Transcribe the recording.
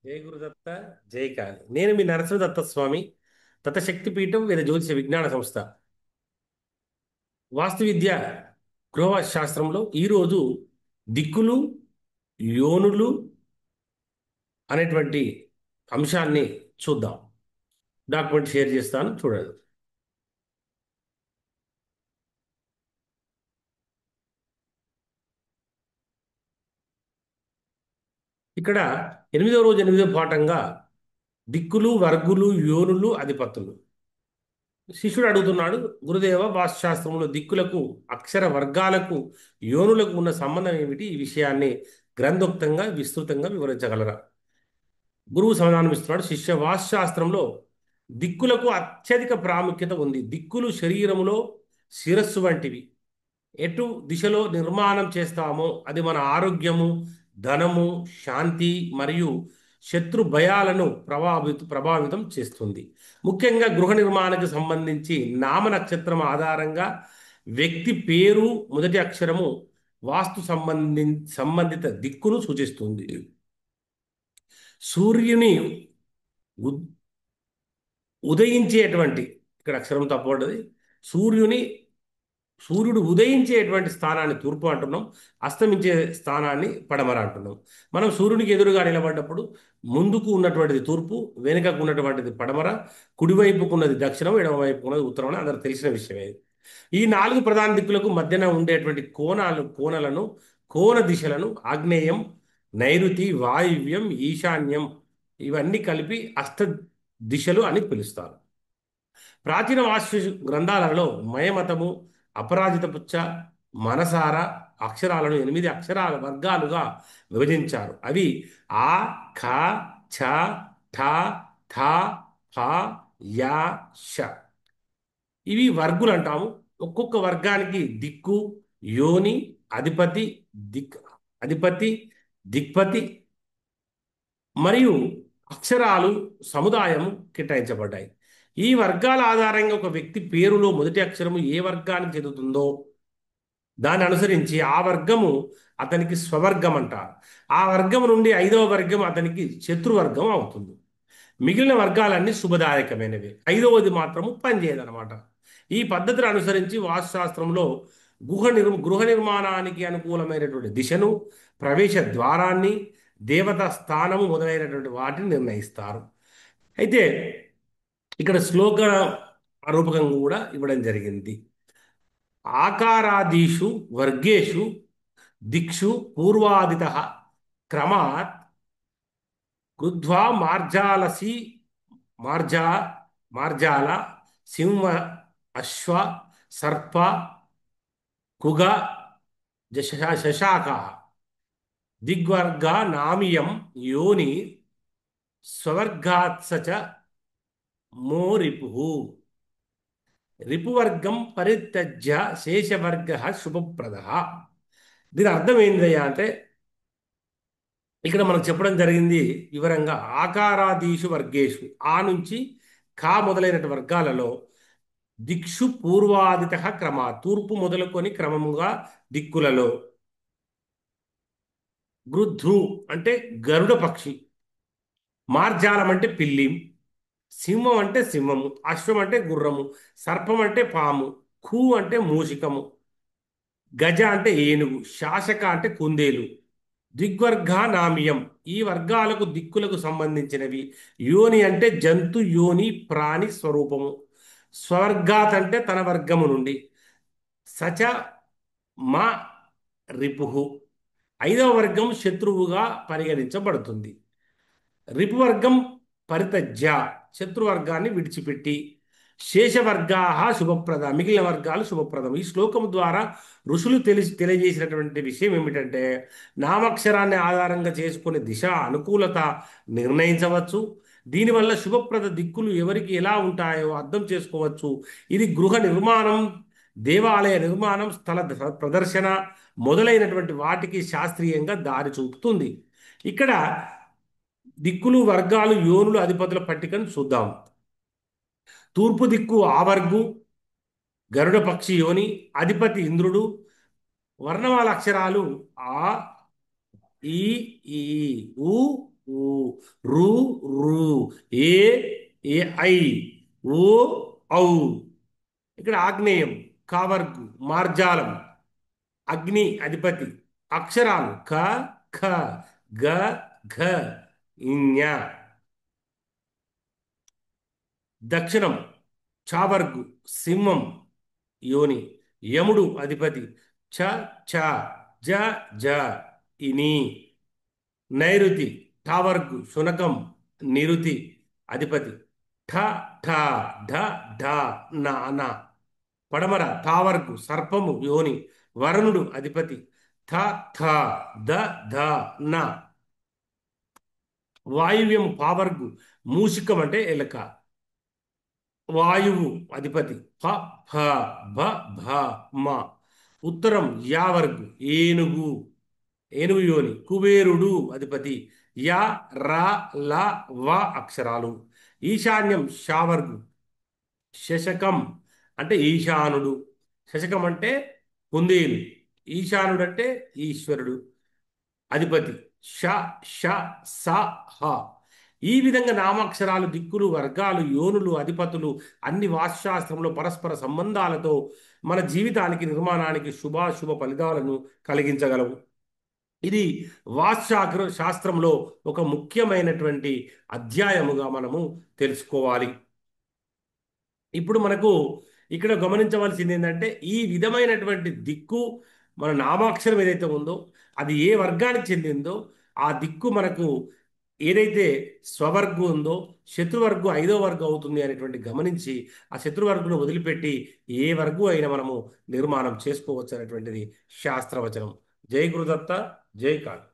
జై గురుదత్త. జై కాళి. నేను మీ నరసింహదత్త స్వామి. దత్తశక్తి పీఠం వేద జ్యోతిష విజ్ఞాన సంస్థ. వాస్తు విద్య గృహవాస్తు శాస్త్రంలో ఈరోజు దిక్కులు, యోనులు అనేటువంటి అంశాన్ని చూద్దాం. డాక్యుమెంట్ షేర్ చేస్తాను, చూడండి. ఇక్కడ ఎనిమిదవ రోజు ఎనిమిదవ పాఠంగా దిక్కులు, వర్గులు, యోనులు, అధిపతులు. శిష్యుడు అడుగుతున్నాడు, గురుదేవ, వాస్తుశాస్త్రంలో దిక్కులకు, అక్షర వర్గాలకు, యోనులకు ఉన్న సంబంధం ఏమిటి? ఈ విషయాన్ని గ్రంథోక్తంగా విస్తృతంగా వివరించగలరా? గురువు సమాధానమిస్తున్నాడు, శిష్య, వాస్తుశాస్త్రంలో దిక్కులకు అత్యధిక ప్రాముఖ్యత ఉంది. దిక్కులు శరీరములో శిరస్సు వంటివి. ఎటు దిశలో నిర్మాణం చేస్తామో అది మన ఆరోగ్యము, ధనము, శాంతి మరియు శత్రు భయాలను ప్రభావితం చేస్తుంది. ముఖ్యంగా గృహ నిర్మాణానికి సంబంధించి నామ నక్షత్రం ఆధారంగా వ్యక్తి పేరు మొదటి అక్షరము వాస్తు సంబంధిత దిక్కును సూచిస్తుంది. సూర్యుని ఉద్- ఉదయించేటువంటి, ఇక్కడ అక్షరం తప్పబడ్డది, సూర్యుని సూర్యుడు ఉదయించేటువంటి స్థానాన్ని తూర్పు అంటున్నాం, అస్తమించే స్థానాన్ని పడమర అంటున్నాం. మనం సూర్యునికి ఎదురుగా నిలబడ్డప్పుడు ముందుకు ఉన్నటువంటిది తూర్పు, వెనుకకు ఉన్నటువంటిది పడమర, కుడివైపుకు ఉన్నది దక్షిణం, ఎడమవైపుకు ఉన్నది ఉత్తరం అని అందరికి తెలిసిన విషయమే. ఈ నాలుగు ప్రధాన దిక్కులకు మధ్యన ఉండేటువంటి కోణలను, కోణ దిశలను ఆగ్నేయం, నైరుతి, వాయువ్యం, ఈశాన్యం, ఇవన్నీ కలిపి అష్ట దిశలు అని పిలుస్తారు. ప్రాచీన వాస్తు గ్రంథాలలో మయమతము, అపరాజిత పుచ్చ, మనసార అక్షరాలను 8 అక్షరాల వర్గాలుగా విభజించారు. అవి ఆ, ఖ, ఛ, ఠ, థ, ఫ, యా, ష. ఇవి వర్గులు అంటాము. ఒక్కొక్క వర్గానికి దిక్కు, యోని, అధిపతి, దిక్ అధిపతి, దిక్పతి మరియు అక్షరాలు సముదాయము కేటాయించబడ్డాయి. ఈ వర్గాల ఆధారంగా ఒక వ్యక్తి పేరులో మొదటి అక్షరము ఏ వర్గానికి చెందుతుందో దాన్ని అనుసరించి ఆ వర్గము అతనికి స్వవర్గం అంటారు. ఆ వర్గం నుండి 5వ వర్గం అతనికి శత్రువర్గం అవుతుంది. మిగిలిన వర్గాలన్నీ శుభదాయకమైనవి. 5వది మాత్రము పనిచేయదనమాట. ఈ పద్ధతిని అనుసరించి వాస్తుశాస్త్రంలో గృహ నిర్మాణానికి అనుకూలమైనటువంటి దిశను, ప్రవేశ ద్వారాన్ని, దేవతా స్థానము మొదలైనటువంటి వాటిని నిర్ణయిస్తారు. అయితే ఇక్కడ శ్లోక రూపకం కూడా ఇవ్వడం జరిగింది. ఆకారాదీషు వర్గేషు దిక్షు పూర్వాదిత క్రమాత్ కృధ్వా మార్జాలసి మార్జా మార్జాల సింహ అశ్వ సర్ప కుగ శశాక దిగ్వర్గ నామియం యోని స్వవర్గాత్సచ మో రిపు. రిపువర్గం పరిత్యజ్య శేషవర్గ శుభప్రద. దీని అర్థం ఏంటయ్యా అంటే, ఇక్కడ మనకు చెప్పడం జరిగింది వివరంగా, ఆకారాదీషు వర్గేషు, ఆ నుంచి ఖా మొదలైన వర్గాలలో దిక్షు పూర్వాదిత క్రమ, తూర్పు మొదలుకొని క్రమముగా దిక్కులలో, గృధ్రు అంటే గరుడ పక్షి, మార్జాలం అంటే పిల్లి, సింహం అంటే సింహము, అశ్వం అంటే గుర్రము, సర్పం అంటే పాము, ఖూ అంటే మూషికము, గజ అంటే ఏనుగు, శాసక అంటే కుందేలు, దిగ్వర్గా నామ్యం ఈ వర్గాలకు దిక్కులకు సంబంధించినవి. యోని అంటే జంతు యోని, ప్రాణి స్వరూపము. స్వర్గాత్ అంటే తన వర్గము నుండి. సచ మా రిపుహు 5వ వర్గం శత్రువుగా పరిగణించబడుతుంది. రిపువర్గం పరితజ్య శత్రువర్గాన్ని విడిచిపెట్టి, శేషవర్గా శుభప్రద మిగిలిన వర్గాలు శుభప్రదం. ఈ శ్లోకం ద్వారా ఋషులు తెలియజేసినటువంటి విషయం ఏమిటంటే, నామక్షరాన్ని ఆధారంగా చేసుకునే దిశ అనుకూలత నిర్ణయించవచ్చు. దీనివల్ల శుభప్రద దిక్కులు ఎవరికి ఎలా ఉంటాయో అర్థం చేసుకోవచ్చు. ఇది గృహ నిర్మాణం, దేవాలయ నిర్మాణం, స్థల ప్రదర్శన మొదలైనటువంటి వాటికి శాస్త్రీయంగా దారి చూపుతుంది. ఇక్కడ దిక్కులు, వర్గాలు, యోనులు, అధిపతుల పట్టికను చూద్దాం. తూర్పు దిక్కు ఆవర్గు, గరుడ పక్షి యోని, అధిపతి ఇంద్రుడు. వర్ణమాల అక్షరాలు ఆ, ఈ, ఈ, ఉ, ఊ, రు రు, ఏ ఏ ఐ, ఓ ఔ. ఇక్కడ ఆగ్నేయం, కావర్గు, మార్జాలం, అగ్ని అధిపతి, అక్షరాలు క ఖ, గ ఘ, ఇఞ. దక్షిణం, చావర్గు, సింహం, యోని, యముడు అధిపతి, ఛ ఛ, జ జ, ఇని. నైరుతి, ఠావర్గు, శునకం, నిరుతి అధిపతి, ఠ ఠ, ఢ ఢ, న న. పడమర, ఠావర్గు, సర్పము, యోని, వరుణుడు అధిపతి, థ థ, ద ధ, న. వాయువ్యము, పావర్గు, మూషికం అంటే ఎలక, వాయువు అధిపతి, ఫ ఫ, భ భ, మ. ఉత్తరం, యావర్గు, ఏనుగు, ఏనుగు యోని, కుబేరుడు అధిపతి, య ర ల వ అక్షరాలు. ఈశాన్యం, షావర్గు, శశకం అంటే ఈశానుడు, శశకం అంటే కుందేలు, ఈశానుడు అంటే ఈశ్వరుడు అధిపతి, ష ష, స హ. ఈ విధంగా నామాక్షరాలు, దిక్కులు, వర్గాలు, యోనులు, అధిపతులు అన్ని వాస్తుశాస్త్రంలో పరస్పర సంబంధాలతో మన జీవితానికి, నిర్మాణానికి శుభాశుభ ఫలితాలను కలిగించగలవు. ఇది శాస్త్రంలో ఒక ముఖ్యమైనటువంటి అధ్యాయముగా మనము తెలుసుకోవాలి. ఇప్పుడు మనకు ఇక్కడ గమనించవలసింది ఏంటంటే, ఈ విధమైనటువంటి దిక్కు, మన నామాక్షరం ఏదైతే ఉందో అది ఏ వర్గానికి చెందిందో ఆ దిక్కు మనకు ఏదైతే స్వవర్గు ఉందో శత్రువర్గు ఐదో వర్గం అవుతుంది అనేటువంటి గమనించి ఆ శత్రువర్గును వదిలిపెట్టి ఏ వర్గు అయినా మనము నిర్మాణం చేసుకోవచ్చు అనేటువంటిది శాస్త్రవచనం. జై గురుదత్త, జై కాళీ.